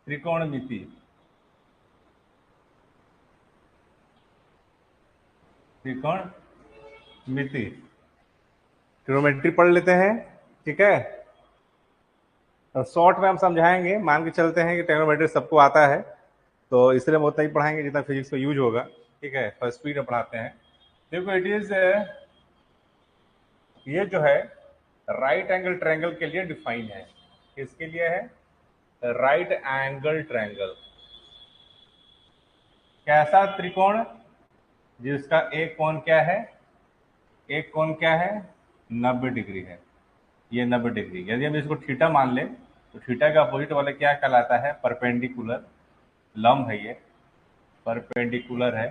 त्रिकोणमिति, त्रिकोणमिति, trigonometry पढ़ लेते हैं, ठीक है। तो शॉर्ट में हम समझाएंगे, मान के चलते हैं कि ट्रिग्नोमेट्री सबको आता है, तो इसलिए हम उतना ही पढ़ाएंगे जितना फिजिक्स में यूज होगा, ठीक है। फर्स्ट स्पीड में पढ़ाते हैं। देखो इट इज, ये जो है राइट एंगल ट्रायंगल के लिए डिफाइन है। किसके लिए है? Right angle triangle. कैसा त्रिकोण जिसका एक कोण क्या है? एक कोण क्या है? 90 डिग्री है। ये 90 डिग्री, यदि हम इसको थीटा मान लें तो थीटा का अपोजिट वाला क्या कहलाता है? परपेंडिकुलर। लंब है, ये परपेंडिकुलर है,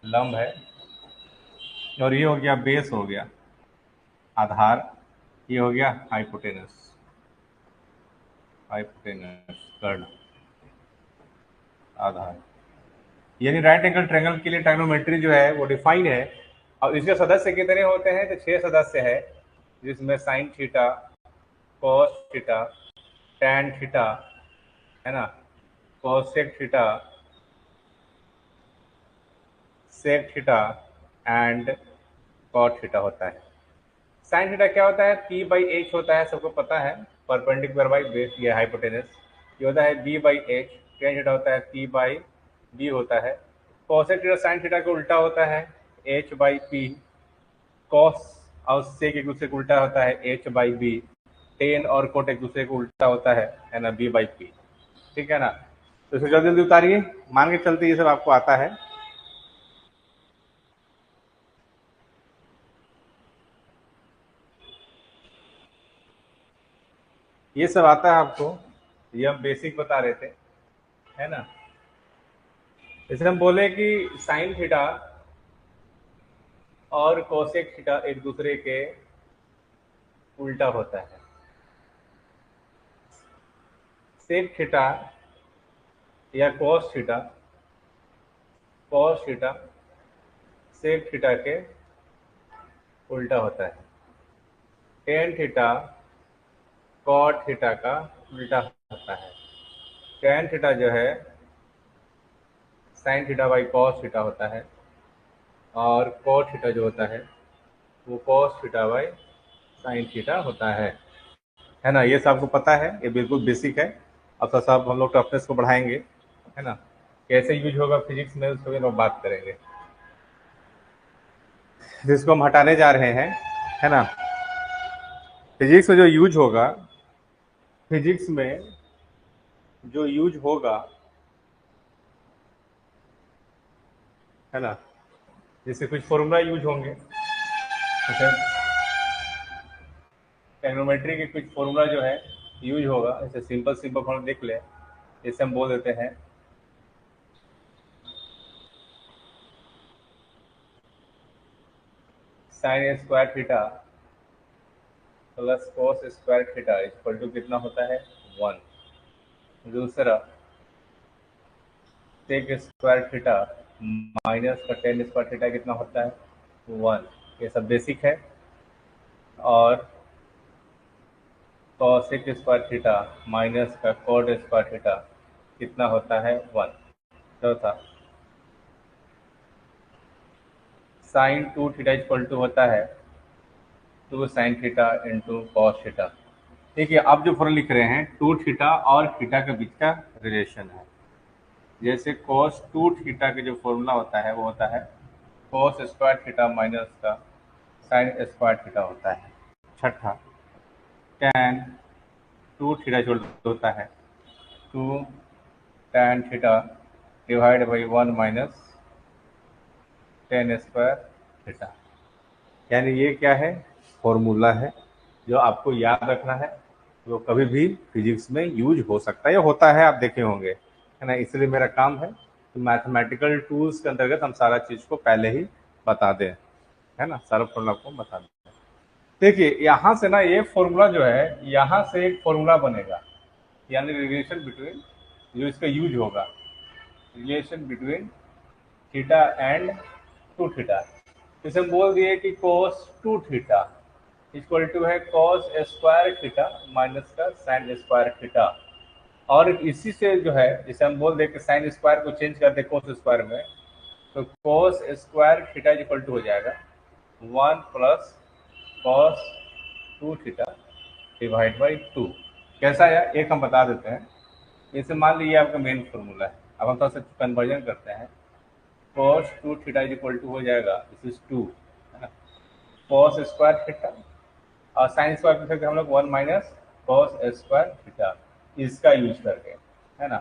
लंब है। और ये हो गया बेस, हो गया आधार, ये हो गया हाइपोटेनस, हाइपोटेनस कर्ण, आधार। यानी राइट एंगल ट्रायंगल के लिए ट्रायगोनोमेट्री जो है वो डिफाइन है। और इसके सदस्य कितने होते हैं? तो 6 सदस्य है, जिसमें sine theta, cos theta, tan theta, है ना, cosec theta, sec theta and cot theta होता है। साइन थीटा क्या होता है? पी बाई एच होता है, सबको पता है, परपेंडिकुलर बाई बेस, ये हाइपोटेनस। ये होता है B by H. Tan theta होता है पी बाई बी होता है। कोसेक थीटा साइन थीटा के उल्टा होता है, एच बाई पी। कॉस और सेक एक दूसरे को उल्टा होता है, एच बाई बी। टेन और कोट एक दूसरे को उल्टा होता है ना, बी बाई पी, ठीक है ना। तो इसको जल्दी जल्दी उतारिए, मान के चलते ये सब आपको आता है। ये सब आता है आपको, ये हम बेसिक बता रहे थे, है ना। इसलिए हम बोले कि साइन थीटा और कोसेक थीटा एक दूसरे के उल्टा होता है। सेक थीटा या cos theta, cos theta sec theta के उल्टा होता है। टेन थीटा कॉट थीटा का उल्टा होता है। टेन थीटा जो है sine theta by cos theta होता है, और कॉट थीटा जो होता है वो cos theta by sine theta होता है ना। ये सब आपको पता है, ये बिल्कुल बेसिक है। अब तो सब हम लोग टफनेस को बढ़ाएंगे, है ना। कैसे यूज होगा फिजिक्स में उसको भी हम लोग बात करेंगे, जिसको हम हटाने जा रहे हैं, है ना। फिजिक्स में जो यूज होगा, फिजिक्स में जो यूज होगा, है ना, जैसे कुछ फॉर्मूला यूज होंगे, जैसे ट्रिग्नोमेट्री के कुछ फॉर्मूला जो है यूज होगा। जैसे सिंपल सिंपल फॉर्मूला देख ले, जैसे हम बोल देते हैं sine square theta plus cos square theta equal to कितना होता है? 1। दूसरा सेक स्क्वायर थीटा माइनस का टेन स्क्वायर थीटा कितना होता है? 1। ये सब बेसिक है। और कॉसेक स्क्वायर थीटा माइनस का कॉट स्क्वायर थीटा कितना होता है? 1। चौथा साइन 2 थीटा इक्वल टू होता है 2 sine theta into cos theta. देखिए अब जो फॉर्मूला लिख रहे हैं 2 थीटा और थीटा के बीच का रिलेशन है। जैसे cos 2 थीटा के जो फॉर्मूला होता है वो होता है cos स्क्वायर थीटा माइनस का साइन स्क्वायर थीटा होता है। छठा tan 2 थीटा जो होता है 2 tan theta divide by 1 minus ten square theta. यानी ये क्या है? फॉर्मूला है जो आपको याद रखना है, वो कभी भी फिजिक्स में यूज हो सकता है या होता है, आप देखे होंगे, है ना। इसलिए मेरा काम है कि मैथमेटिकल टूल्स के अंतर्गत हम सारा चीज़ को पहले ही बता दें, है ना, सारा फॉर्मूला को बता दें। देखिए यहाँ से ना ये फॉर्मूला जो है, यहाँ से एक फॉर्मूला बनेगा, यानी रिलेशन बिटवीन, जो इसका यूज होगा, relation between theta and 2 theta. जैसे हम बोल दिए कि cos 2 थीटा इक्वल टू है cos स्क्वायर थीटा माइनस का साइन स्क्वायर थीटा। और इसी से जो है, जैसे हम बोल दें कि साइन स्क्वायर को चेंज कर दे कोस स्क्वायर में, तो cos square theta equal to हो जाएगा 1 + cos 2 थीटा डिवाइड बाई 2। कैसा है एक हम बता देते हैं। जैसे मान लीजिए आपका मेन फॉर्मूला है, अब हम थोड़ा सा कन्वर्जन करते हैं। cos 2 थीटा इक्वल टू हो जाएगा, दिस इज 2, है ना, cos स्क्वायर थीटा, और साइन स्क्वायर कर सकते हैं हम लोग 1 - cos स्क्वायर थीटा, इसका यूज करके, है ना।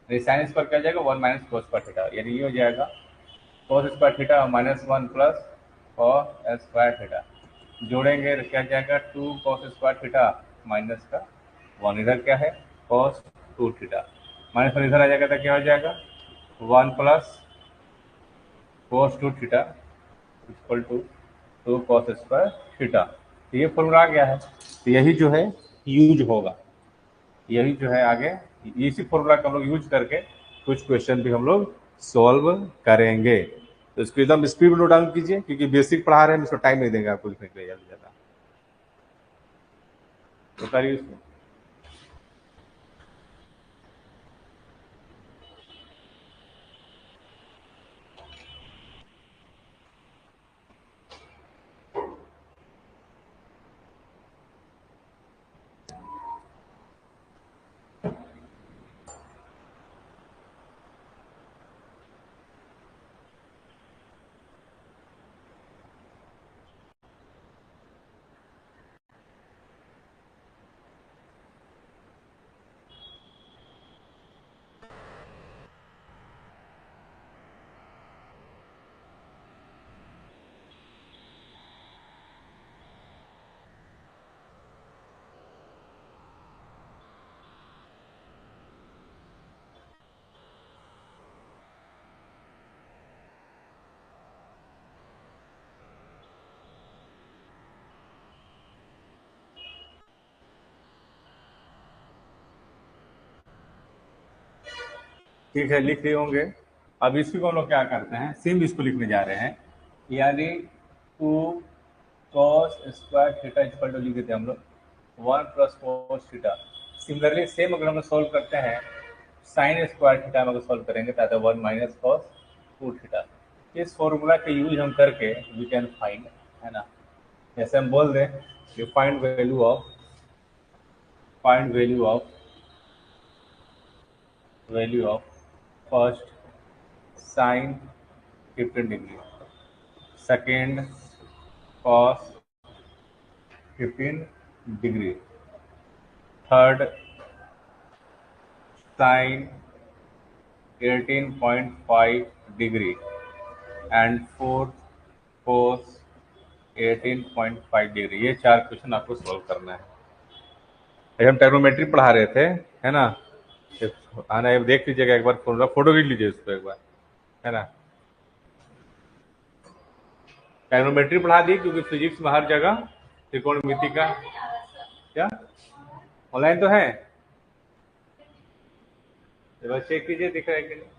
तो साइन स्क्वायर क्या जाएगा, 1 - cos स्क्वायर थीटा, यानी ये हो जाएगा cos square theta -1 + cos square theta. जोड़ेंगे तो क्या जाएगा, 2 cos स्क्वायर थीटा माइनस का 1, इधर क्या है cos 2 थीटा, -1 इधर आ जाएगा तो क्या हो जाएगा 1 + cos 2 theta equal to 2 cos square theta. तो ये फॉर्मूला आ गया है, तो यही जो है यूज होगा, यही जो है आगे इसी फॉर्मूला का हम लोग यूज करके कुछ क्वेश्चन भी हम लोग सॉल्व करेंगे। तो इसको एकदम स्पीड में नोट डाउन कीजिए, क्योंकि बेसिक पढ़ा रहे हैं, इसको टाइम नहीं देंगे आपको लिखने के लिए ज़्यादा। बताइए इसमें। ठीक है, लिख लिए होंगे। अब इसी को हम लोग क्या करते हैं, सेम इसको लिखने जा रहे हैं, यानी 2 cos square theta equal to लिख देते हैं हम लोग 1 + cos थीटा। सिमिलरली सेम अगर हम लोग सॉल्व करते हैं साइन स्क्वायर थीटा में अगर सॉल्व करेंगे तो आता है 1 - cos 2 थीटा। इस फॉर्मूला के यूज हम करके वी कैन फाइंड, है ना, जैसे हम बोल दें कि find value of first sine 15 degree, second cos 15 degree, third sine 18.5 degree, and fourth cos 18.5 degree. ये 4 क्वेश्चन आपको सॉल्व करना है। अभी हम ट्रिग्नोमेट्री पढ़ा रहे थे, है ना, आना अब देख लीजिएगा एक बार, फोटो खींच लीजिए उसको एक बार, है ना। ट्रिग्नोमेट्री पढ़ा दी, क्योंकि फिजिक्स में हर जगह त्रिकोणमिति का क्या ऑनलाइन तो है, एक बार चेक कीजिए दिख रहा है कि नहीं।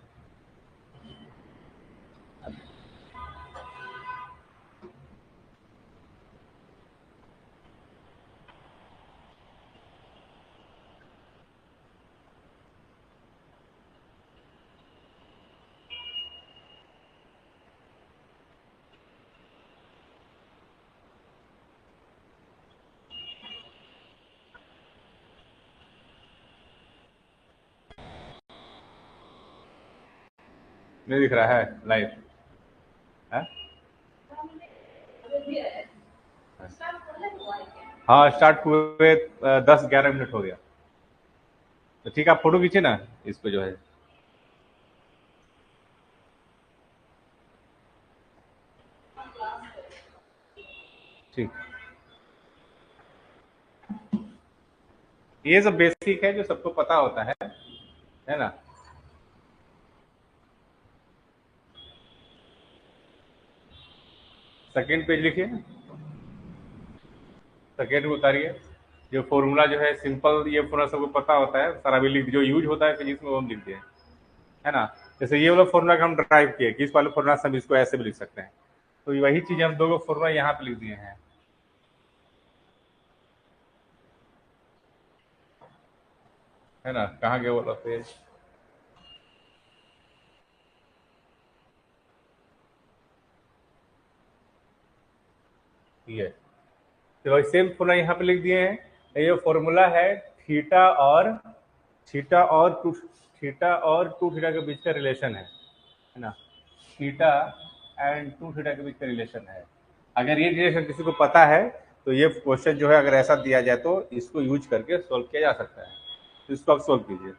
नहीं दिख रहा है लाइव है। हाँ स्टार्ट हुए 10-11 मिनट हो गया। तो ठीक है, आप फोटो खींचे ना इस पे जो है। ठीक, ये सब बेसिक है जो सबको पता होता है ना। सेकेंड पेज लिखिए, सेकेंड को उतारिए। जो फॉर्मूला जो है सिंपल, ये पूरा सबको पता होता है, सारा भी लिख, जो यूज होता है फिजिक्स में वो हम लिख दिए, है ना। जैसे ये वाला फॉर्मूला का हम ड्राइव किए कि इस वाले फॉर्मूला से हम इसको ऐसे भी लिख सकते हैं, तो वही चीज हम दो फॉर्मूला यहाँ पे लिख दिए हैं। है ना, कहाँ गया वो पेज? ये तो वही सेम फॉर्मूला यहाँ पे लिख दिए हैं। ये फॉर्मूला है थीटा और थीटा और टू थीटा और टू थीटा के बीच का रिलेशन है ना। थीटा एंड टू थीटा के बीच का रिलेशन है। अगर ये रिलेशन किसी को पता है तो ये क्वेश्चन जो है अगर ऐसा दिया जाए तो इसको यूज करके सॉल्व किया जा सकता है। तो इसको आप सॉल्व कीजिए।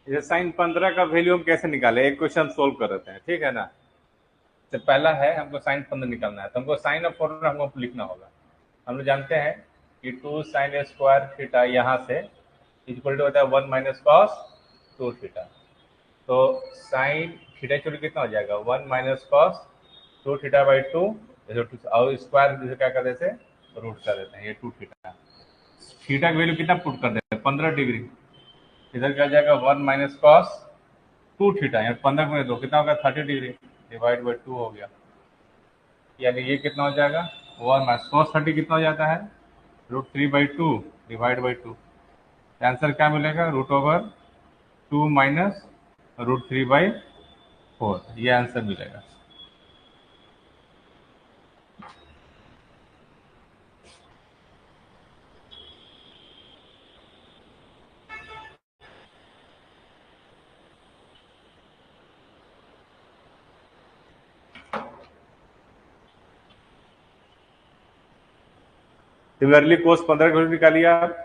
ये साइन 15 का वैल्यू हम कैसे निकाले, एक क्वेश्चन सोल्व कर देते हैं, ठीक है ना। तो पहला है हमको साइन 15 निकालना है, तो हमको साइन ऑफ फॉर्मूला हमको लिखना होगा। हम लोग जानते हैं कि टू साइन स्क्वायर थीटा यहाँ से इक्वल टू होता है 1 - cos 2 थीटा। तो साइन थीटा इक्वल कितना हो जाएगा, 1 - cos 2 थीटा/2। और स्क्वायर जैसे क्या कर देते हैं, रूट कर देते हैं, ये 2 थीटा। थीटा की वैल्यू कितना पुट कर देते हैं, 15 डिग्री। इधर क्या जाएगा 1 - cos 2 थीटा, यानी 15 × 2 कितना होगा, 30 डिग्री /2 हो गया। यानी ये कितना हो जाएगा, 1 - cos 30 कितना हो जाता है, √3/2 /2। आंसर क्या मिलेगा, √2 माइनस √3/4, ये आंसर मिलेगा। सिमिलरली cos 15 की वैल्यू निकालिए आप।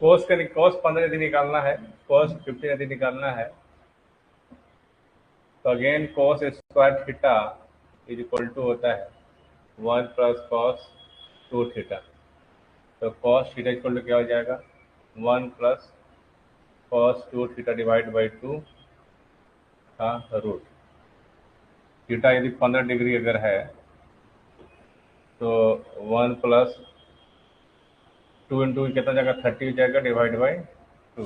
cos 15 यदि निकालना है, cos 15 यदि निकालना है, तो again cos square theta is equal to होता है 1 + cos 2 थीटा। तो cos थीटा इक्वल टू क्या हो जाएगा, 1 + cos 2 थीटा/2 का रूट। थीटा यदि 15 डिग्री अगर है तो 1 + 2 × कितना जाएगा, 30 हो जाएगा /2।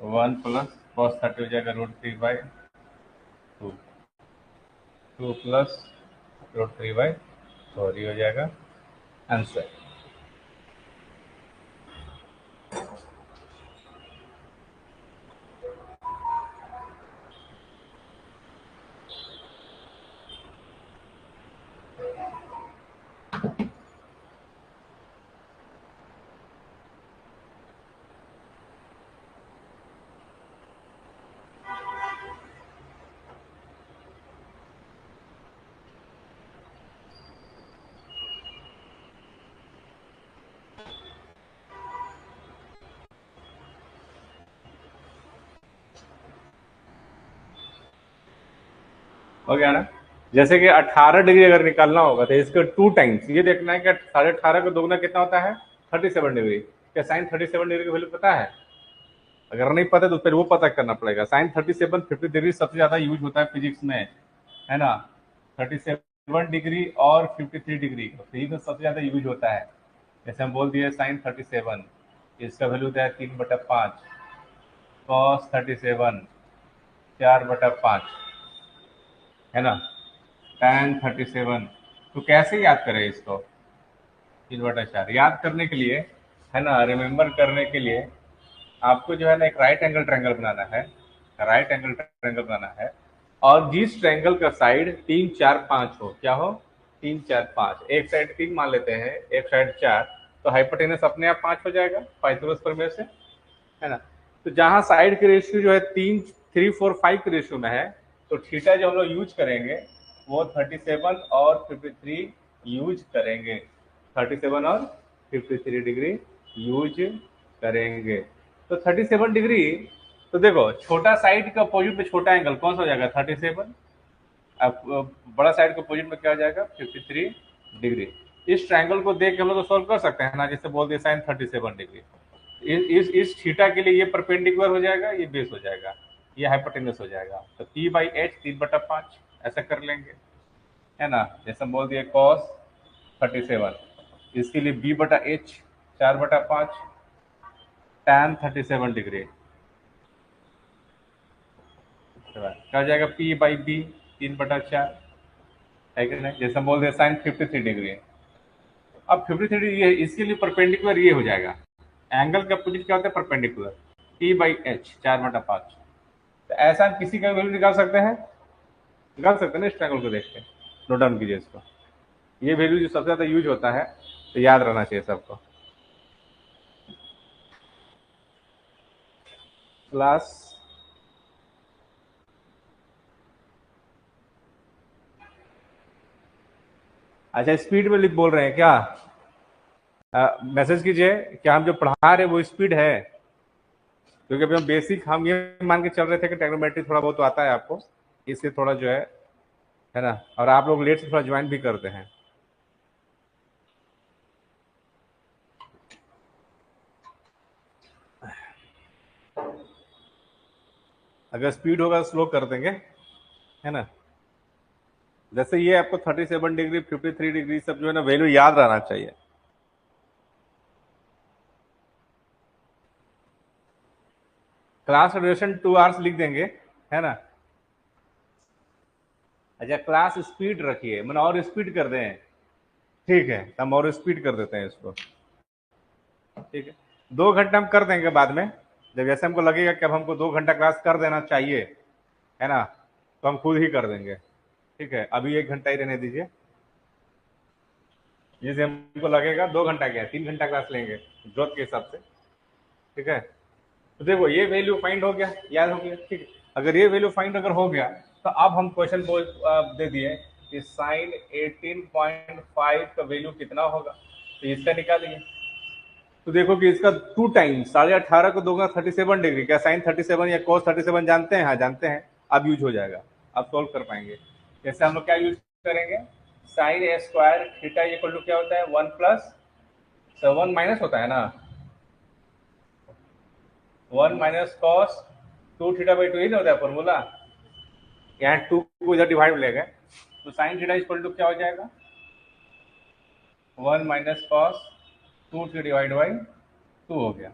1 + cos 30 हो जाएगा √3/2। 2 + √3/4, ये हो जाएगा आंसर। हो गया ना। जैसे कि 18 डिग्री अगर निकालना होगा तो इसके 2 टाइम्स ये देखना है कि 18.5 का दोगुना कितना होता है, 37 डिग्री। क्या साइन 37 डिग्री की वैल्यू पता है? अगर नहीं पता तो फिर वो पता करना पड़ेगा। साइन 37 50 डिग्री सबसे ज्यादा यूज होता है फिजिक्स में, है ना। 37 डिग्री और 53 डिग्री यही तो सबसे ज्यादा यूज होता है। जैसे हम बोल दिए साइन 37, इसका वैल्यू होता है 3/5। cos 37 4/5 है ना, tan 37। तो कैसे याद करें इसको? 3/4 याद करने के लिए, है ना, रिमेम्बर करने के लिए आपको जो है ना एक राइट एंगल ट्रायंगल बनाना है। राइट एंगल ट्रायंगल बनाना है, और जिस ट्रायंगल का साइड 3 4 5 हो, क्या हो, 3 4 5, एक साइड 3 मान लेते हैं, एक साइड 4, तो हाइपोटेनस अपने आप 5 हो जाएगा पाइथागोरस प्रमेय से, है ना। तो जहां साइड के रेशियो जो है 3 3 4 5 के रेशियो में है, तो थीटा जो हम लोग यूज करेंगे वो 37 और 53 यूज करेंगे। 37 और 53 डिग्री यूज करेंगे। तो 37 डिग्री, तो देखो छोटा साइड के अपोजिट में छोटा एंगल कौन सा हो जाएगा, 37। अब बड़ा साइड के अपोजिट में क्या हो जाएगा, 53 डिग्री। इस ट्रायंगल को देख के हम लोग सोल्व कर सकते हैं ना, जैसे बोल दिए साइन 37 डिग्री। इस थीटा के लिए ये परपेंडिकुलर हो जाएगा, ये बेस हो जाएगा, ये हाइपोटेनस हो जाएगा। तो P/H 3/5 ऐसा कर लेंगे, है ना। जैसे हम बोल दिए cos 37, इसके लिए B/H 4/5 tan 37 डिग्री, क्या हो जाएगा, P/B 3/4, है कि नहीं। जैसे हम बोल दिए साइन 53 डिग्री, अब 53 डिग्री इसके लिए परपेंडिकुलर ये हो जाएगा, एंगल के अपोजिट क्या होता है, परपेंडिकुलर, P/H 4/5। तो ऐसा हम किसी का वैल्यू निकाल सकते हैं, निकाल सकते हैं ना इस ट्रायंगल को देख के। नोट डाउन कीजिए इसको, ये वैल्यू जो सबसे ज्यादा यूज होता है, तो याद रहना चाहिए सबको। क्लास अच्छा, स्पीड में लिख बोल रहे हैं क्या? मैसेज कीजिए, क्या हम जो पढ़ा रहे हैं वो स्पीड है? क्योंकि अभी हम बेसिक हम ये मान के चल रहे थे कि ट्रिग्नोमेट्री थोड़ा बहुत तो आता है आपको, इससे थोड़ा जो है ना, और आप लोग लेट से थोड़ा ज्वाइन भी करते हैं। अगर स्पीड होगा तो स्लो कर देंगे, है ना। जैसे ये आपको 37 डिग्री 53 डिग्री सब जो है ना वैल्यू याद रहना चाहिए। क्लास का ड्यूरेशन 2 आवर्स लिख देंगे, है ना। अच्छा, क्लास स्पीड रखिए, मैंने और स्पीड कर दें, ठीक है, हम और स्पीड कर देते हैं इसको, ठीक है। 2 घंटे हम कर देंगे बाद में, जब जैसे हमको लगेगा कि अब हमको 2 घंटा क्लास कर देना चाहिए, है ना, तो हम खुद ही कर देंगे, ठीक है। अभी 1 घंटा ही रहने दीजिए, जैसे हमको लगेगा 2 घंटा क्या 3 घंटा क्लास लेंगे जरूरत के हिसाब से, ठीक है। तो देखो ये वैल्यू फाइंड हो गया, याद हो गया, ठीक है। अगर ये वैल्यू फाइंड अगर हो गया, तो अब हम क्वेश्चन बोल दे दिए कि साइन 18.5 का वैल्यू कितना होगा, तो इसका निकालिए। तो देखो कि इसका 2 टाइम्स 18.5 को दोगे 37 डिग्री, क्या साइन 37 या cos 37 जानते हैं? हाँ जानते हैं, अब यूज हो जाएगा, अब सॉल्व कर पाएंगे। जैसे हम लोग क्या यूज करेंगे, sine A square theta equal to क्या होता है, 1 + 7 होता है ना, 1 - cos 2 θ/2 ही होता है फॉर्मूला। यहाँ 2 को इधर डिवाइड में ले गए, तो साइन थीटा इक्वल टू क्या हो जाएगा, 1 - cos 2 θ/2 हो गया।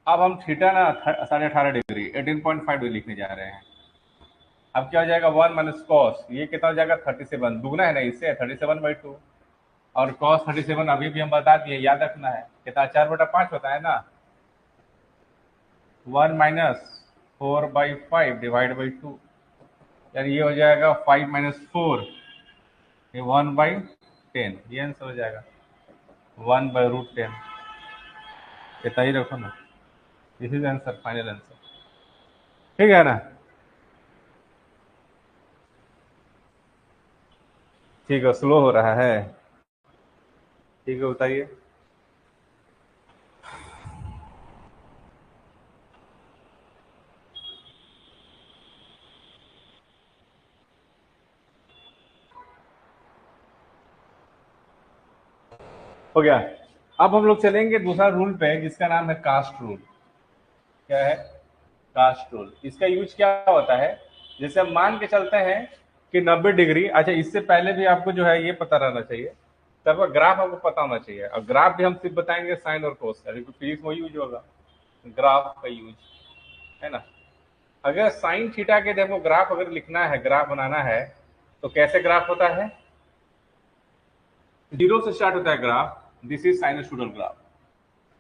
अब हम थीटा ना 18.5 डिग्री 18.5 डिग्री लिखने जा रहे हैं। अब क्या हो जाएगा, 1 - cos, ये कितना हो जाएगा, 37, दुगना है ना इससे, 37/2। और cos 37 अभी भी हम बता दिए, याद रखना है कितना, 4/5 होता है ना। 1 - 4/5 यार ये हो जाएगा 5 - 4, ये 1/10, ये आंसर हो जाएगा 1/√10। इतना ही रखो ना, this is answer, final answer, ठीक है ना। ठीक है, स्लो हो रहा है, ठीक है, बताइए। हो गया। अब हम लोग चलेंगे दूसरा रूल पे, जिसका नाम है कास्ट रूल। क्या है, कास्ट रूल। इसका यूज क्या होता है, जैसे हम मान के चलते हैं कि 90 डिग्री, अच्छा इससे पहले भी आपको जो है ये पता रहना चाहिए, तब ग्राफ आपको पता होना चाहिए। और ग्राफ भी हम सिर्फ बताएंगे साइन और कोस का, फिजिक्स में यूज होगा ग्राफ का यूज, है ना। अगर साइन थीटा के देखो ग्राफ अगर लिखना है, ग्राफ बनाना है, तो कैसे ग्राफ होता है? जीरो से स्टार्ट होता है graph, this is sinusoidal graph,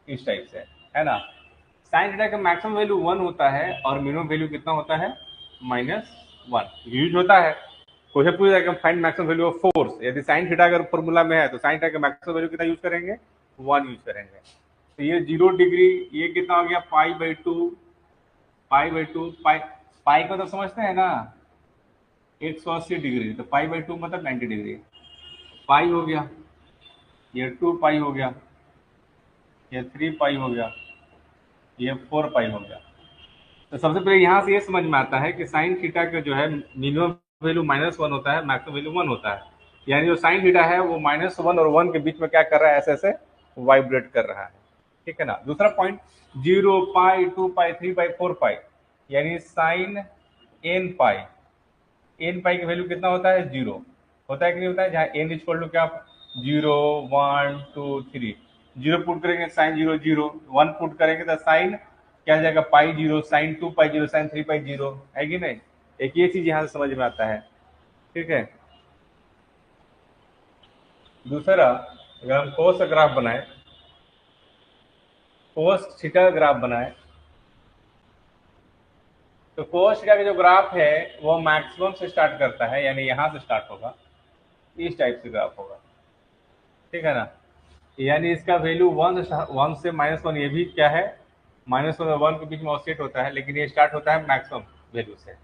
इस टाइप से, है ना। साइन थीटा का मैक्सिमम वैल्यू 1 होता है और मिनिमम वैल्यू कितना होता है? -1 यूज होता है। क्वेश्चन पूछ जाएगा find maximum value of force, यदि साइन थीटा अगर फॉर्मूला में है तो साइन थीटा का मैक्सिमम वैल्यू कितना यूज करेंगे? 1 यूज करेंगे। तो ये 0 डिग्री, ये कितना हो गया? पाई/2, पाई/2, पाई को तो समझते हैं ना, 180 डिग्री, तो पाई/2 मतलब 90 डिग्री, पाई हो गया, ये 2 पाई हो गया, ये 3 पाई हो गया, ये 4 पाई हो गया। तो सबसे पहले यहाँ से ये समझ में आता है कि साइन थीटा का जो है मिनिमम वैल्यू -1 होता है, मैक्सिमम वैल्यू 1 होता है। यानी जो साइन थीटा है वो -1 और 1 के बीच में क्या कर रहा है? ऐसे ऐसे वाइब्रेट कर रहा है, ठीक है ना। दूसरा पॉइंट, 0 पाई, 2 पाई, 3 पाई, 4 पाई, यानी साइन n पाई, n पाई की वैल्यू कितना होता है? 0 होता है कि नहीं होता है? जहाँ n इक्वल टू क्या? 0, 1, 2, 3, 0 पुट करेंगे साइन 0 0, 1 पुट करेंगे तो साइन क्या हो जाएगा? पाई 0, साइन 2 पाई 0, साइन 3 पाई 0, है कि नहीं? एक ये चीज यहाँ से समझ में आता है, ठीक है। दूसरा, अगर हम कोस का ग्राफ बनाए, कोस थीटा का ग्राफ बनाए, तो कोस थीटा का जो ग्राफ है वो मैक्सिमम से स्टार्ट करता है, यानी यहाँ से स्टार्ट होगा, इस टाइप से ग्राफ होगा, ठीक है ना। यानी इसका वैल्यू 1 से -1, ये भी क्या है? -1 और 1 के बीच में ऑसिलेट होता है, लेकिन ये स्टार्ट होता है मैक्सिमम वैल्यू से।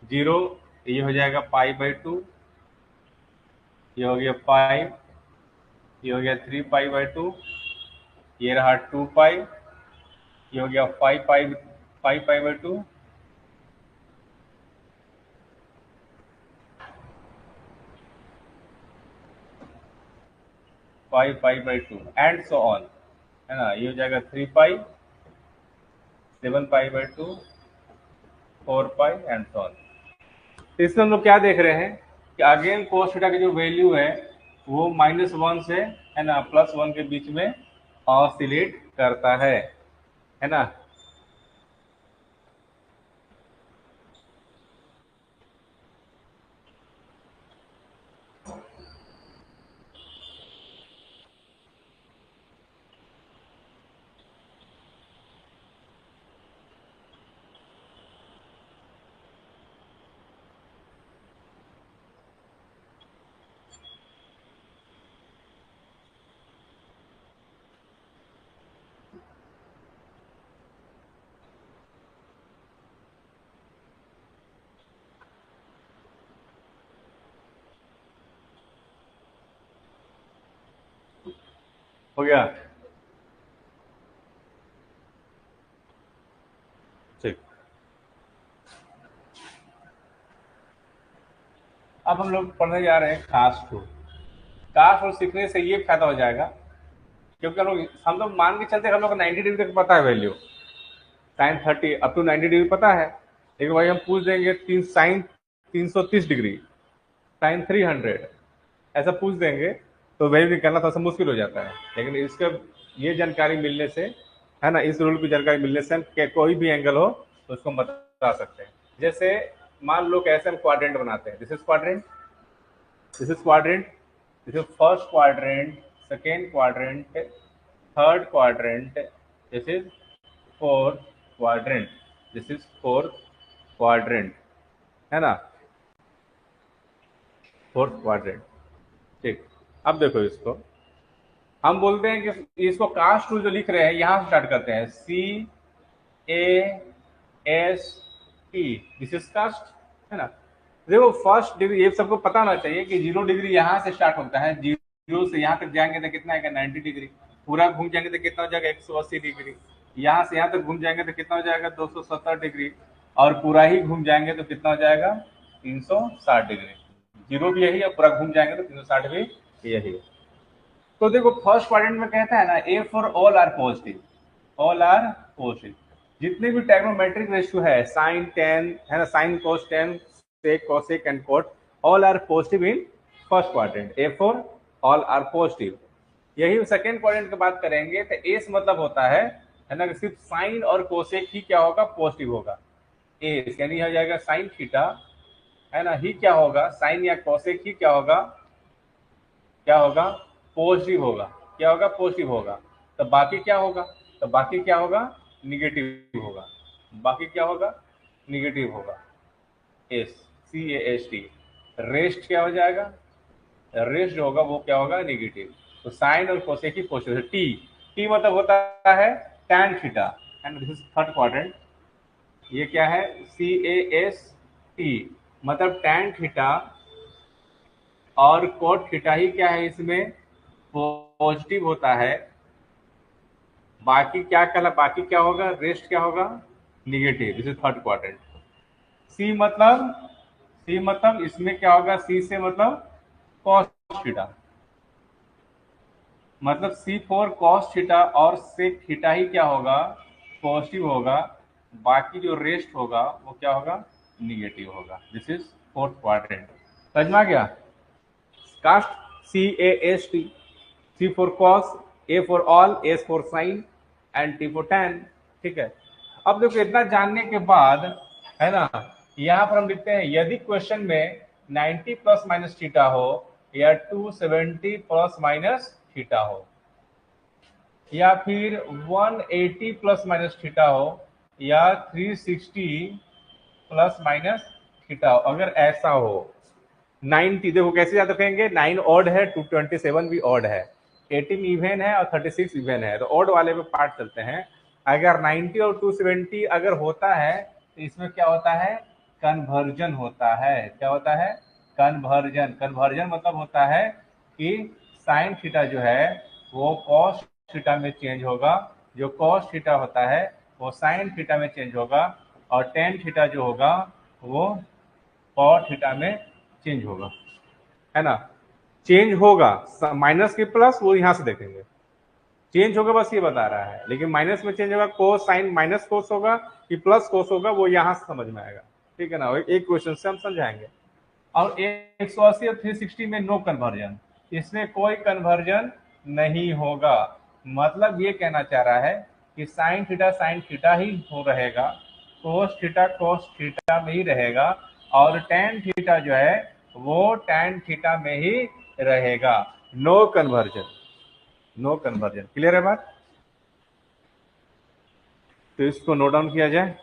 0, ये हो जाएगा पाई/2, ये हो गया 5, ये हो गया 3 पाई/2, ये रहा 2 पाई, ये हो गया 5 पाई/2, 5 पाई/2 एंड सो ऑन, है ना। ये हो जाएगा 3 पाई, 7 पाई/2, 4 पाई एंड सो ऑन। तो इसमें हम लोग क्या देख रहे हैं कि अगेन कोस थीटा की जो वैल्यू है वो -1 से, है ना, +1 के बीच में ऑसिलेट करता है ना। हो गया, ठीक। अब हम लोग पढ़ने जा रहे हैं कास्ट टू। कास्ट और सीखने से ये फायदा हो जाएगा, क्योंकि हम लोग मान के चलते, हम लोग को 90 डिग्री तक पता है value, sine 30 up to 90 degree पता है। लेकिन भाई हम पूछ देंगे साइन 330 डिग्री, साइन 300, ऐसा पूछ देंगे तो वैल्यू निकालना थोड़ा सा मुश्किल हो जाता है। लेकिन इसका ये जानकारी मिलने से, है ना, इस रूल की जानकारी मिलने से हम कोई भी एंगल हो तो उसको हम बता सकते हैं। जैसे मान लो कैसे हम क्वाड्रेंट बनाते हैं, this is quadrant, this is quadrant, this is first quadrant, second quadrant, third quadrant, this is fourth quadrant, this is fourth quadrant, है ना, फोर्थ क्वाड्रेंट, ठीक। अब देखो इसको हम बोलते हैं कि इसको कास्ट टूल जो लिख रहे हैं यहां से स्टार्ट करते हैं, CAST, दिस इज कास्ट, है ना। देखो फर्स्ट डिग्री, ये सबको पता होना चाहिए कि 0 डिग्री यहाँ से स्टार्ट होता है, 0 से यहाँ तक जाएंगे तो कितना आएगा? 90 डिग्री। पूरा घूम जाएंगे तो कितना हो जाएगा? 180 डिग्री। यहाँ से यहाँ तक घूम जाएंगे तो कितना हो जाएगा? 270 डिग्री। और पूरा ही घूम जाएंगे तो कितना हो जाएगा? 360 डिग्री। 0 भी यही है, पूरा घूम जाएंगे तो 360 भी यही है। तो देखो फर्स्ट क्वाड्रेंट में कहता है ना, A for all are positive, all are positive. जितने भी ट्रिग्नोमेट्रिक रेशियो है, साइन 10, है ना, sine cos 10, sec, cosec and cot, all are positive in first quadrant, A for all are positive. यही सेकेंड क्वाड्रेंट की बात करेंगे तो ए से मतलब होता है है ना, कि सिर्फ साइन और कोसेक ही क्या होगा, पॉजिटिव होगा। ए यानी हो जाएगा साइन थीटा, है ना, ही क्या होगा, साइन या कोसेक ही क्या होगा, क्या होगा, पॉजिटिव होगा। क्या होगा, पॉजिटिव होगा। तो बाकी क्या होगा, तो बाकी क्या होगा, निगेटिव होगा। बाकी क्या होगा, निगेटिव होगा। एस, CAST, रेस्ट क्या हो जाएगा, रेस्ट जो होगा वो क्या होगा, निगेटिव। तो साइन और कोसेक की पॉजिटिव। टी, टी मतलब होता है tan theta, and this is third quadrant. ये क्या है, CAST, मतलब tan थीटा और cot थीटा ही क्या है, इसमें पॉजिटिव होता है। बाकी क्या कहला, बाकी क्या होगा, रेस्ट क्या होगा, negative. This is third quadrant. C मतलब, सी मतलब इसमें क्या होगा, सी से मतलब cos थीटा, मतलब सी फोर कॉस थीटा और सेक थीटा ही क्या होगा, पॉजिटिव होगा। बाकी जो रेस्ट होगा वो क्या होगा, निगेटिव होगा। This is fourth quadrant. समझ में आ गया। Cast, CAST, C for cos, A for all, S for sine, and T for tan. ठीक है। अब देखो इतना जानने के बाद, है ना, यहाँ पर हम लिखते हैं यदि क्वेश्चन में 90 प्लस माइनस थीटा हो या 270 प्लस माइनस थीटा हो या फिर 180 प्लस माइनस थीटा हो या 360 प्लस माइनस थीटा हो, अगर ऐसा हो 90, देखो कैसे याद रखेंगे, 9 ऑड है, 227 भी ऑड है, 18 इवन है और 36 इवन है, तो ऑड वाले पे पार्ट चलते हैं। अगर 90 और 270 अगर होता है तो इसमें क्या होता है, कन्वर्जन होता है। क्या होता है, कन्वर्जन। कन्वर्जन मतलब होता है कि साइन थीटा जो है वो कॉस थीटा में चेंज होगा, जो कॉस थीटा होता है वो साइन थीटा में चेंज होगा, और टेन थीटा जो होगा वो कॉट थीटा में चेंज होगा, है ना। चेंज होगा, माइनस की प्लस वो यहां से देखेंगे, चेंज होगा बस ये बता रहा है, लेकिन माइनस में चेंज होगा, कोस साइन माइनस कोस होगा कि प्लस कोस होगा वो यहां से समझ में आएगा। ठीक है ना, एक क्वेश्चन से हम समझाएंगे। और 180 और 360 में नो कन्वर्जन, इसमें कोई कन्वर्जन नहीं होगा। मतलब ये कहना चाह रहा है कि साइन थीटा ही हो रहेगा, कोस थीटा में ही रहेगा, और टेन थीटा जो है वो टेन थीटा में ही रहेगा। No conversion, no conversion. Clear है बात। तो इसको नोट डाउन किया जाए।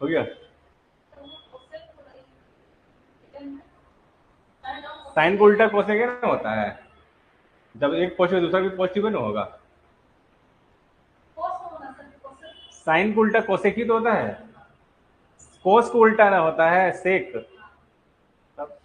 हो गया। साइन को उल्टा कोसेक ना होता है, जब एक पॉजिटिव दूसरा भी पॉजिटिव ना होगा। साइन को उल्टा कोसेक ही तो होता है, कोस को उल्टा ना होता है सेक। तब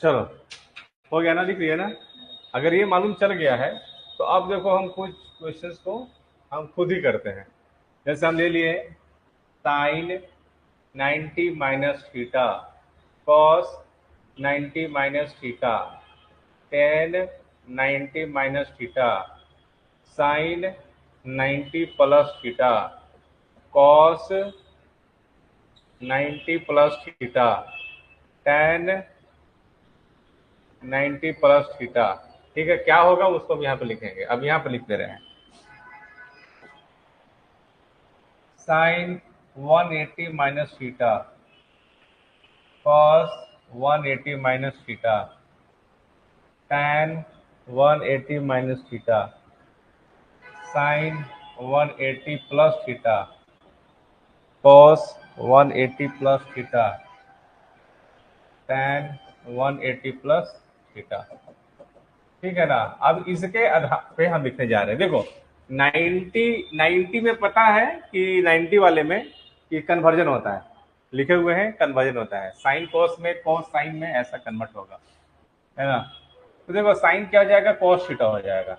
चलो, हो गया ना, लिख लिया ना। अगर ये मालूम चल गया है तो अब देखो हम कुछ क्वेश्चंस को हम खुद ही करते हैं। जैसे हम ले लिए sine 90 minus theta, cos 90 minus theta, tan 90 minus theta, sine 90 plus theta, cos 90 plus theta, tan 90 plus theta. ठीक है, क्या होगा उसको हम यहाँ पे लिखेंगे। अब यहाँ पे लिख दे रहे हैं sine 180 minus theta, cos 180 minus theta, tan 180 minus theta, sine 180 plus theta, cos 180 plus theta, tan 180 plus theta. ठीक है ना। अब इसके आधार पे हम लिखने जा रहे हैं। देखो 90 90 में पता है कि 90 वाले में कि कन्वर्जन होता है, लिखे हुए हैं कन्वर्जन होता है। साइन कॉस में, कॉस साइन में ऐसा कन्वर्ट होगा, है ना। तो देखो साइन क्या हो जाएगा, कॉस थीटा हो जाएगा।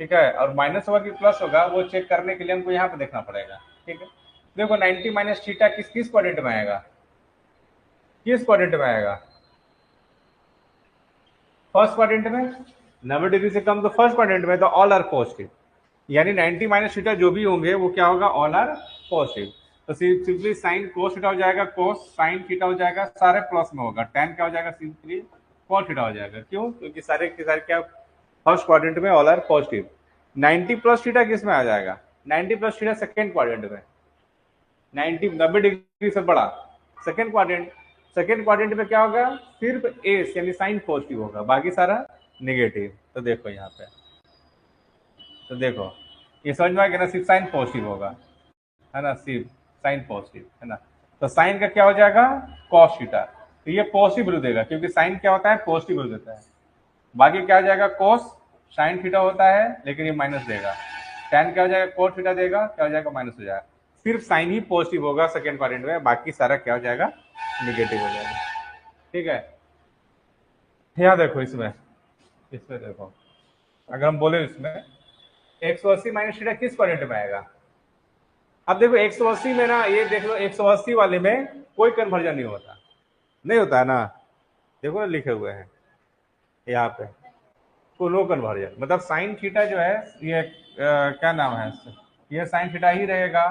ठीक है, और माइनस होगा कि प्लस होगा वो चेक करने के लिए हमको यहाँ पे देखना पड़ेगा। ठीक है, देखो 90 माइनस थीटा किस किस क्वाड्रेंट में आएगा, किस क्वाड्रेंट में आएगा, फर्स्ट क्वाड्रेंट में। 90 डिग्री से कम तो फर्स्ट क्वाड्रेंट में, तो ऑल आर पॉजिटिव। यानी 90 माइनस थीटा जो भी होंगे वो क्या होगा, ऑल आर पॉजिटिव। तो सिंपली साइन कोस थीटा हो जाएगा, कोस साइन थीटा हो जाएगा, सारे प्लस में होगा। टेन क्या हो जाएगा, सिंपली कॉस थीटा हो जाएगा। क्यों, क्योंकि सारे के सारे क्या फर्स्ट क्वाड्रेंट में all are positive. 90 plus theta किस में आ जाएगा, 90 प्लस थीटा सेकेंड क्वाड्रेंट में। 90 डिग्री से बड़ा सेकेंड क्वाड्रेंट। सेकेंड क्वाड्रेंट में क्या होगा, सिर्फ एस यानी साइन पॉजिटिव होगा, बाकी सारा निगेटिव। तो देखो यहाँ पे, तो देखो ये समझ में आ गया ना, सिर्फ साइन पॉजिटिव होगा, है ना, सिर्फ साइन पॉजिटिव, है ना। तो साइन का क्या हो जाएगा, कॉस थीटा। तो ये पॉजिटिव वैल्यू देगा क्योंकि साइन क्या होता है, पॉजिटिव वैल्यू देता है। बाकी क्या हो जाएगा, कोस साइन थीटा होता है लेकिन ये माइनस देगा। टेन क्या हो जाएगा, कोस थीटा देगा, क्या हो जाएगा, माइनस हो जाएगा। सिर्फ साइन ही पॉजिटिव होगा सेकेंड क्वाड्रेंट में, बाकी सारा क्या हो जाएगा, निगेटिव हो जाएगा। ठीक है, यहाँ देखो इसमें, इसमें देखो, अगर हम बोले इसमें 180 माइनस थीटा किस क्वाड्रेंट में आएगा। अब देखो 180 में ना, ये देख लो 180 वाले में कोई कन्वर्जन नहीं होता, नहीं होता है ना। देखो ना लिखे हुए हैं यहाँ पे, तो नो कन्वर्जन, मतलब साइन थीटा जो है ये क्या नाम है इससे, ये साइन थीटा ही रहेगा,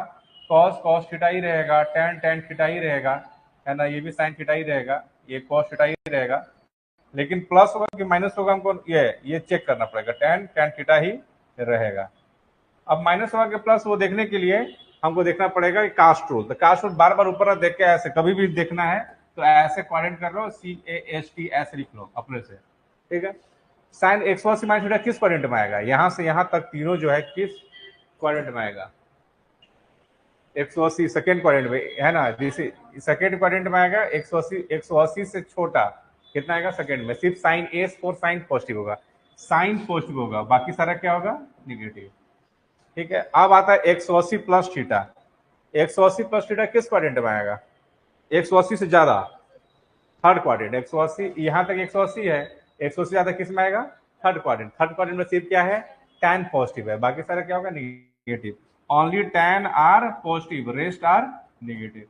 कॉस कॉस थीटा ही रहेगा, टेन टेन थीटा ही रहेगा, है ना। ये भी साइन थीटा ही रहेगा, ये कॉस थीटा ही रहेगा। लेकिन प्लस होगा कि माइनस होगा हमको ये चेक करना पड़ेगा, टेन टेन थीटा ही रहेगा। अब माइनस होगा कि प्लस, वो देखने के लिए हमको देखना पड़ेगा कि कास्ट रूल। तो कास्ट रूल बार बार ऊपर देख के ऐसे कभी भी देखना है तो ऐसे क्वाड्रेंट कर लो, CAST ऐसे लिख लो अपने से। ठीक है, साइन 180 माइनस थीटा किस क्वाड्रेंट में आएगा, यहां से यहां तक तीनों जो है किस क्वाड्रेंट में आएगा, 180 सेकेंड क्वाड्रेंट में, है ना। जैसे सेकेंड क्वाड्रेंट में आएगा 180, 180 से छोटा कितना आएगा सेकेंड में, सिर्फ साइन एस और साइन पॉजिटिव होगा, साइन पॉजिटिव होगा, बाकी सारा क्या होगा, निगेटिव। ठीक है, अब आता है 180 प्लस थीटा। 180 प्लस थीटा किस क्वाड्रेंट में आएगा, 180 से ज्यादा थर्ड क्वाड्रेंट। 180 यहां तक 180 है, 180 ज्यादा किस में आएगा, थर्ड क्वाड्रेंट। थर्ड क्वाड्रेंट में सिर्फ क्या है, tan पॉजिटिव है, बाकी सारा क्या होगा, negative. Only tan are positive, rest are negative.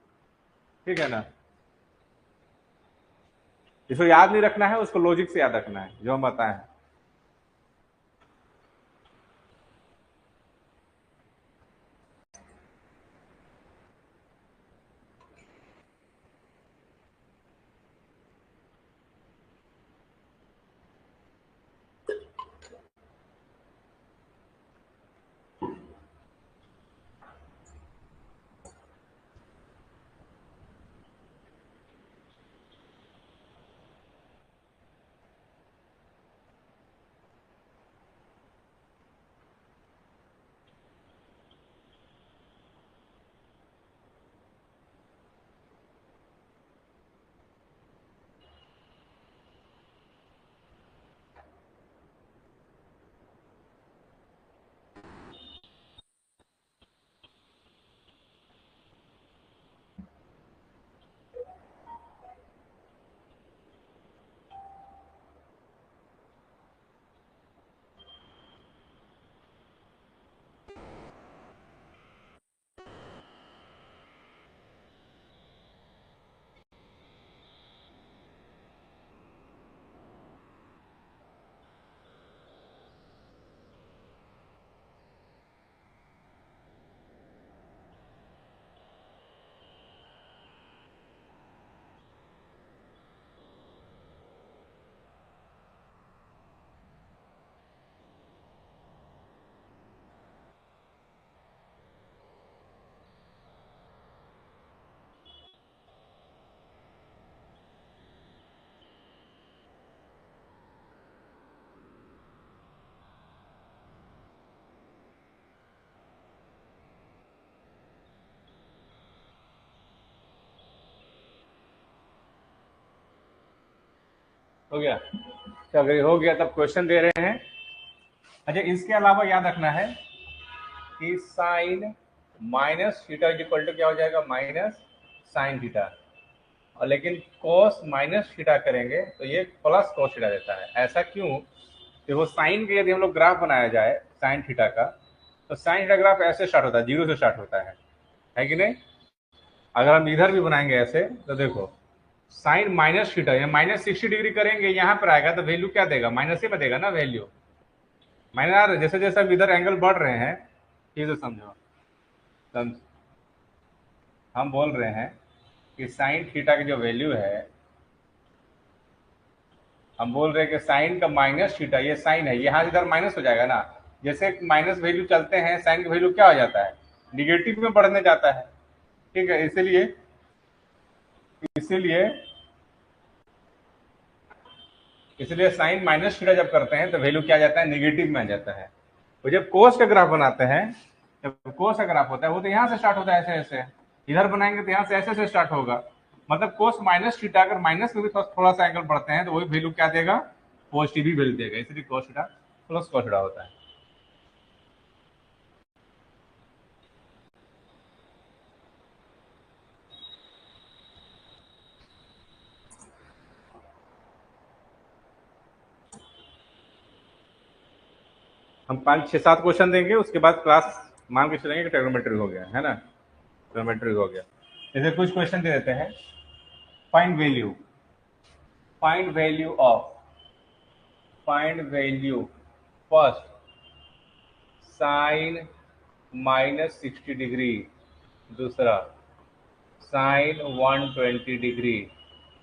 ठीक है ना। इसको याद नहीं रखना है, उसको लॉजिक से याद रखना है जो हम बताए हैं। हो गया? तो अगर ये हो गया तब क्वेश्चन दे रहे हैं। अच्छा, इसके अलावा याद रखना है कि sine minus theta is equal to क्या हो जाएगा, माइनस साइन थीटा। और लेकिन कोस माइनस थीटा करेंगे तो ये प्लस कोस थीटा देता है। ऐसा क्यों? देखो साइन के यदि हम लोग ग्राफ बनाया जाए साइन थीटा का, तो साइन थीटा ग्राफ ऐसे स्टार्ट होता है, जीरो से स्टार्ट होता है कि नहीं? अगर हम इधर भी बनाएंगे ऐसे तो देखो साइन माइनस थीटा या माइनस 60 डिग्री करेंगे, यहाँ पर आएगा तो वैल्यू क्या देगा, माइनस ही में देगा ना वैल्यू। माइनस जैसे जैसे अब इधर एंगल बढ़ रहे हैं, ये तो समझो, हम बोल रहे हैं कि साइन थीटा की जो वैल्यू है, हम बोल रहे हैं कि साइन का माइनस थीटा, ये साइन है, यहाँ इधर माइनस हो जाएगा ना। जैसे माइनस वैल्यू चलते हैं साइन का वैल्यू क्या हो जाता है, निगेटिव में बढ़ने जाता है। ठीक है, इसीलिए इसीलिए इसलिए साइन माइनस थीटा जब करते हैं तो वैल्यू क्या आ जाता है, निगेटिव में आ जाता है। तो जब कोस का ग्राफ बनाते हैं, जब कोस का ग्राफ होता है वो तो यहाँ से स्टार्ट होता है, ऐसे ऐसे इधर बनाएंगे तो यहाँ से ऐसे ऐसे स्टार्ट होगा। मतलब कोस माइनस थीटा अगर माइनस में भी थोड़ा सा एंगल बढ़ते हैं तो वही वैल्यू क्या देगा, पॉजिटिव ही वैल्यू देगा। इसलिए cos theta plus cos theta होता है। हम 5 6 7 क्वेश्चन देंगे, उसके बाद क्लास मान के चलेंगे कि ट्रिग्नोमेट्री हो गया है ना, ट्रिग्नोमेट्री हो गया। जैसे कुछ क्वेश्चन दे देते हैं, find value, find value of, find value first sine minus 60 degree, दूसरा साइन 120 डिग्री,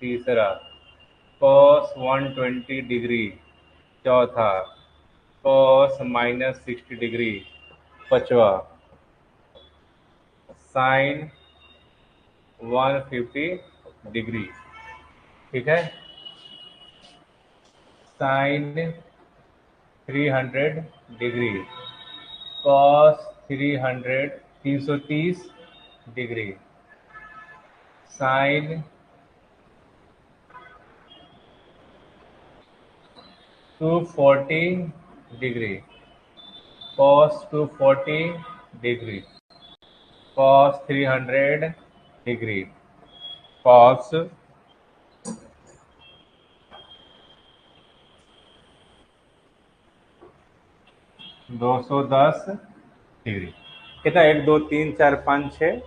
तीसरा कॉस 120 डिग्री, चौथा कॉस माइनस 60 डिग्री, पांचवा साइन 150 डिग्री। ठीक है, sine 300 degree, cos 330 degree, sine 240 degree, cos 240 degree, cos 300 degree, cos 210 degree. कितना, 1 2 3 4 5 6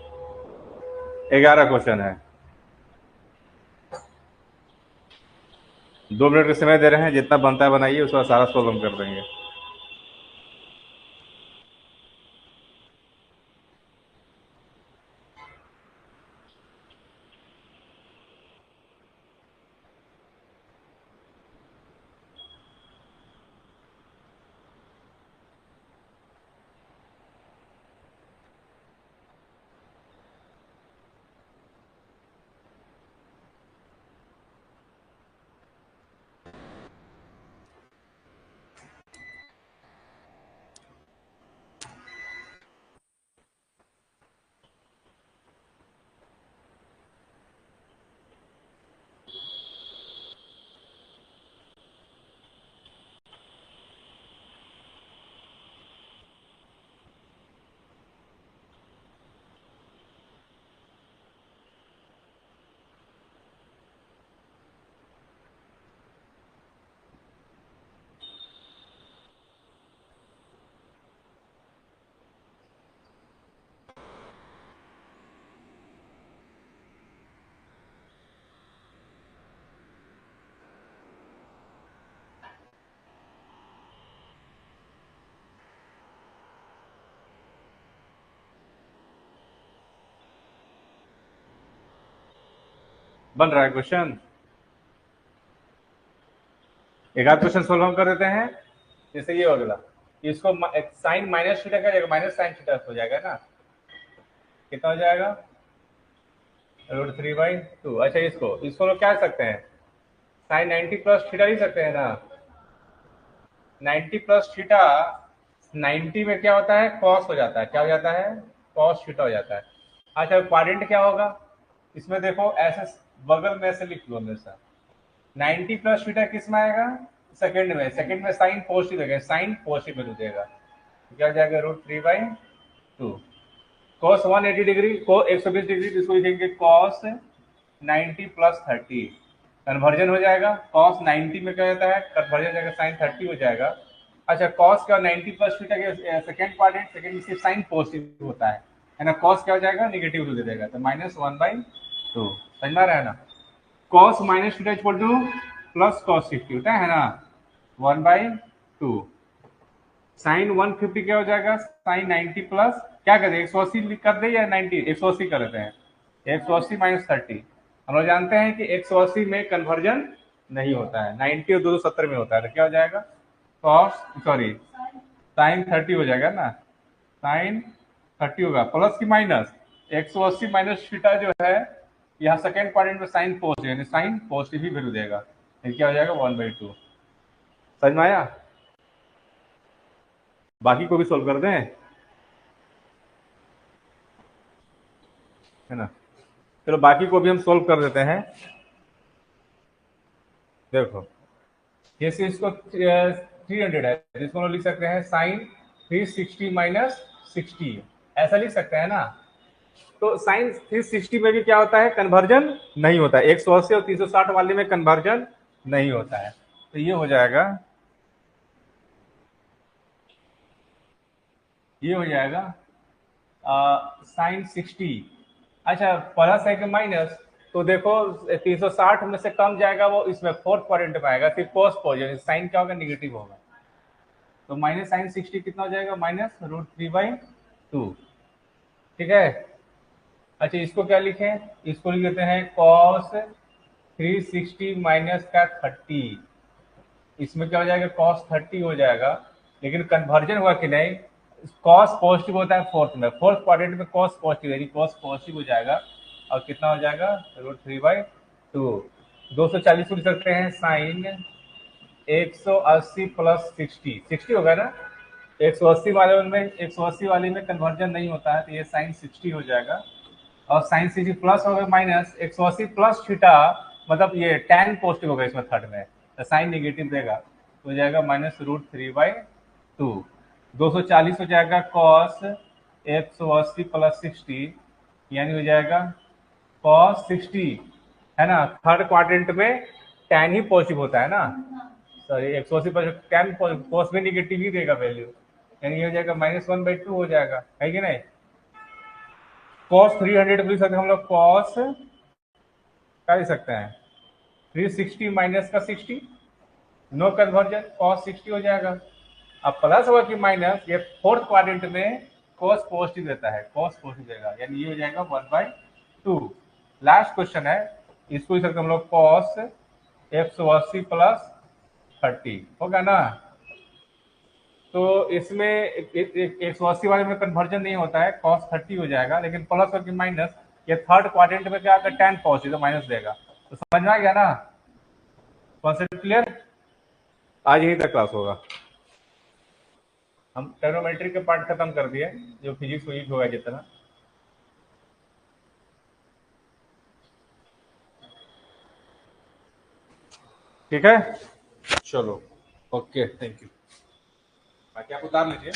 11 question है। 2 minute का समय दे रहे हैं, जितना बनता है बनाइए, उसके बाद सारा सॉल्व हम कर देंगे। बन रहा है क्वेश्चन, एक आध क्वेश्चन सोल्व हम कर देते हैं। जैसे ये हो गया, इसको साइन माइनस थीटा का माइनस साइन थीटा हो जाएगा ना, कितना हो जाएगा, √3/2। अच्छा, इसको इसको लोग क्या सकते हैं, साइन 90 प्लस थीटा लिख सकते हैं ना। 90 प्लस थीटा, 90 में क्या होता है, कॉस हो जाता है, क्या हो जाता है, कॉस थीटा हो जाता है। अच्छा, क्वाड्रेंट क्या होगा, इसमें देखो ऐसे बगल में ऐसे लिख लो हमेशा, 90 प्लस थीटा किस में आएगा? सेकंड में। सेकंड में साइन पॉजिटिव देगा, साइन पॉजिटिव वैल्यू देगा, तो क्या हो जाएगा √3/2। cos 180 डिग्री को 120 डिग्री, इसको लिखेंगे cos 90 प्लस 30। कन्वर्जन हो जाएगा, cos 90 में क्या होता है, कन्वर्जन हो जाएगा sin 30 हो जाएगा। अच्छा, cos का 90 प्लस थीटा के सेकंड पार्ट है, सेकंड में सिर्फ साइन पॉजिटिव होता है ना, cos क्या हो जाएगा, नेगेटिव दे देगा, तो -1/2। समझ में आ रहा है ना? cos minus theta equal two plus cos 60 होता है ना, 1/2। साइन 150 क्या हो जाएगा, साइन 90 प्लस क्या कर दे, 180 कर दे या 90, 180 कर देते हैं, 180 माइनस 30। हम लोग जानते हैं कि 180 में कन्वर्जन नहीं होता है, 90 और 270 में होता है, तो क्या हो जाएगा, कॉस सॉरी साइन 30 हो जाएगा ना, साइन 30 होगा प्लस की माइनस 180 माइनस थीटा जो है, यहाँ सेकेंड क्वाड्रेंट में साइन पॉजिटिव, यानी साइन पॉजिटिव ही वैल्यू देगा, फिर क्या हो जाएगा 1/2। समझ में आया? बाकी को भी सोल्व कर दें, है ना? चलो बाकी को भी हम सोल्व कर देते हैं। देखो ये से इसको 300 है, जिसको हम लिख सकते हैं साइन 360 माइनस 60, ऐसा लिख सकते हैं ना। तो साइन 360 में भी क्या होता है, कन्वर्जन नहीं होता है, 180 और 360 वाले में कन्वर्जन नहीं होता है, तो ये हो जाएगा, ये हो जाएगा साइन 60। अच्छा, प्लस है कि माइनस, तो देखो 360 में से कम जाएगा वो इसमें फोर्थ क्वाड्रेंट में आएगा, फिर कोस पॉजिटिव, साइन क्या होगा, निगेटिव होगा, तो माइनस साइन 60 कितना हो जाएगा, -√3/2। ठीक है। अच्छा, इसको क्या लिखें, इसको लिख देते हैं कॉस 360 माइनस का 30, इसमें क्या हो जाएगा, कॉस 30 हो जाएगा, लेकिन कन्वर्जन हुआ कि नहीं, कॉस पॉजिटिव होता है फोर्थ में, फोर्थ क्वाड्रेंट में कॉस पॉजिटिव, यानी कॉस पॉजिटिव हो जाएगा, और कितना हो जाएगा, √3/2। 240 को लिख सकते हैं साइन 180 प्लस 60 होगा ना, 180 वाले में, 180 वाले में कन्वर्जन नहीं होता है, तो ये साइन 60 हो जाएगा, और साइन 60 प्लस होगा माइनस 180 प्लस थीटा, मतलब ये tan पॉजिटिव होगा इसमें थर्ड में, तो साइन नेगेटिव देगा, तो हो जाएगा -√3/2। 240 हो जाएगा कॉस 180 प्लस 60, यानी हो जाएगा कॉस 60, है ना, थर्ड क्वाड्रेंट में tan ही पॉजिटिव होता है ना, सॉरी 180 पर tan कॉस में निगेटिव ही देगा वैल्यू, यानी ये हो जाएगा -1/2 हो जाएगा, है कि नहीं। कॉस 300 लिख सकते हैं हम लोग, कॉस क्या लिख सकते हैं, 360 माइनस का 60, नो कन्वर्जन, कॉस 60 हो जाएगा। अब प्लस होगा कि माइनस, ये फोर्थ क्वाड्रेंट में कॉस पॉजिटिव देता है, कॉस पॉजिटिव देगा, यानी ये हो जाएगा 1/2। लास्ट क्वेश्चन है, इसको लिख सकते हम लोग कॉस 180 प्लस 30 होगा ना, तो इसमें 180 वाले में कन्वर्जन नहीं होता है, कॉस 30 हो जाएगा, लेकिन प्लस और माइनस, ये थर्ड क्वाड्रेंट में क्या अगर tan पॉजिटिव तो माइनस देगा, तो समझ में आ गया ना, कॉन्सेप्ट क्लियर। आज यहीं तक क्लास होगा, हम ट्रिग्नोमेट्री के पार्ट खत्म कर दिए, जो फिजिक्स विजिक्स होगा जितना। ठीक है, चलो, ओके, थैंक यू। बाकी आप उतार लीजिए।